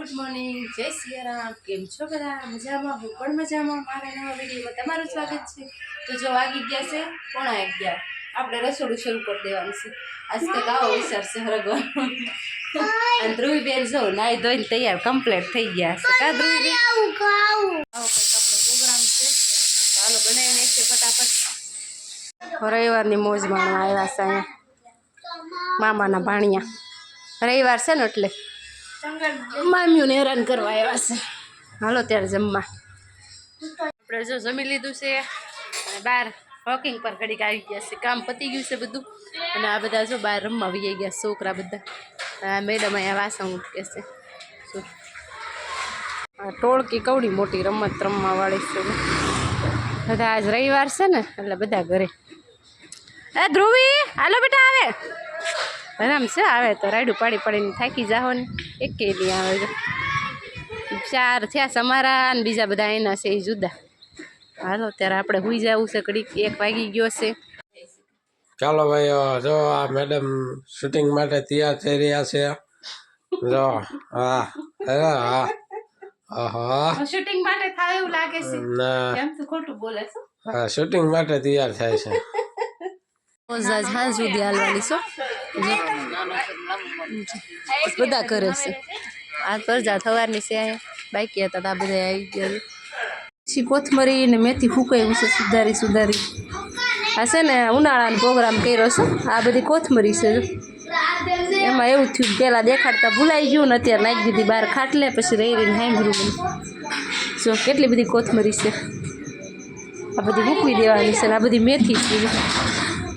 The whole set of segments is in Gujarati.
ગુડ મોર્નિંગ, જય સિયારામ. કેમ છો બધા? મજામાં? હું પણ મજામાં. મારા નવા વિડીયોમાં તમારું સ્વાગત છે. તો જો વાગી ગયા છે 11:30. આપણે રસોડું શરૂ કરી દેવાનું છે. આજ તો આવો વિચાર છે હરગવાનો. અને ધ્રુવીબેન જો નાઈ ધોઈને તૈયાર કમ્પ્લીટ થઈ ગયા છે. કા ધ્રુવીબેન? આવો કંઈક આપણો પ્રોગ્રામ છે. ચાલો બનાવી નાખીએ ફટાફટ. રવિવારની મોજ માણવા આવ્યા છે અહીંયા મામાના ભાણિયા. રવિવાર છે ને એટલે મામીઓને હેરાન કરવા આવ્યા છે. હાલો ત્યારે જમવા. આપણે જો જમી લીધું છે અને બહાર વોકિંગ પર ઘડીક આવી ગયા છે. કામ પતી ગયું છે બધું અને આ બધા જો બહાર રમવા આવી ગયા છોકરા બધા. મેડમ અહીંયા વાસણ ઉટકે છે. આ ટોળકી કવડી મોટી રમત રમવા વાળી છે બધા. આજ રવિવાર છે ને એટલે બધા ઘરે. એ ધ્રુવી હાલો બેટા આવે આરામ છે. આવે તો રાયડું પાડી પાડીને થાકી જાઓ ને. એક નહીં આવે તો 4 થયા છે અમારા અને બીજા બધા એના છે એ જુદા. હાલો ત્યારે આપણે હુઈ જવું છે ઘડીક. 1 વાગી ગયો છે. ચાલો ભાઈ, જો આ મેડમ શૂટિંગ માટે તૈયાર થઈ રહ્યા છે. જો હા હા શૂટિંગ માટે થાય એવું લાગે છે. ના કેમ તું ખોટું બોલે છો? હા, શૂટિંગ માટે તૈયાર થાય છે. મોજાજ હાં સુધી હાલવાની છો બધા કરે છે. આ પરજા થવાની છે અહીંયા બાકી હતા આ બધા આવી ગયા. પછી કોથમરી ને મેથી ફૂકાયું છે સુધારી. આ છે ને ઉનાળાનો પ્રોગ્રામ કર્યો છે. આ બધી કોથમરી છે. એમાં એવું થયું પહેલાં દેખાડતા ભૂલાઈ ગયું ને અત્યારે નાખી દીધી બહાર ખાટલે. પછી રહીને સાંભળ્યું જો કેટલી બધી કોથમરી છે. આ બધી મૂકવી દેવાની છે ને આ બધી મેથી છે.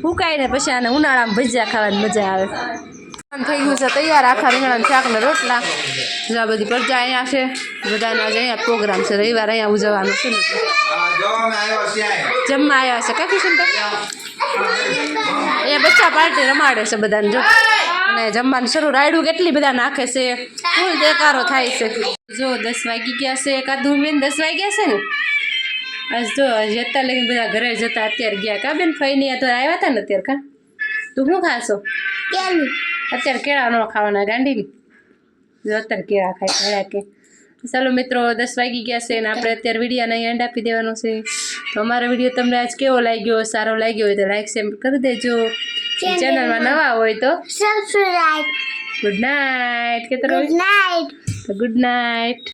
ફૂકાઈને પછી આને ઉનાળામાં ભજીયા ખાવાની મજા આવે. થઈ ગયું છે તૈયાર. આખા રીંગણાના શાક ને રોટલા. આ બધી પ્રજા અહીંયા છે. બધાના આજે અહીંયા પ્રોગ્રામ છે. રવિવાર અહીંયા ઉજવવાનું છે ને જમવા આવ્યા છે. કાકી શું અહીંયા બચ્ચા પાર્ટી રમાડે છે બધાને જો. અને જમવાનું શરૂ. રાયડું કેટલી બધા નાખે છે. ફૂલ દેકારો થાય છે. જો 10 વાગી ગયા છે. એકાદું બેન 10 વાગ્યા છે ને. આજ જો જતા લઈને બધા ઘરે જતા અત્યારે ગયા. કા બેન ફઈ તો આવ્યા હતા ને અત્યારે. કા તું શું ખાશો? અત્યારે કેળા ન ખાવાના ગાંડી. જો અત્યારે કેળા ખાય કેળા કે. ચાલો મિત્રો 10 વાગી ગયા છે અને આપણે અત્યારે વિડીયોને અહીં એન્ડ આપી દેવાનો છે. તો અમારો વિડીયો તમને આજ કેવો લાગ્યો? સારો લાગ્યો હોય તો લાઈક શેર કરી દેજો. ચેનલમાં નવા હોય તો subscribe. Good night. Good night.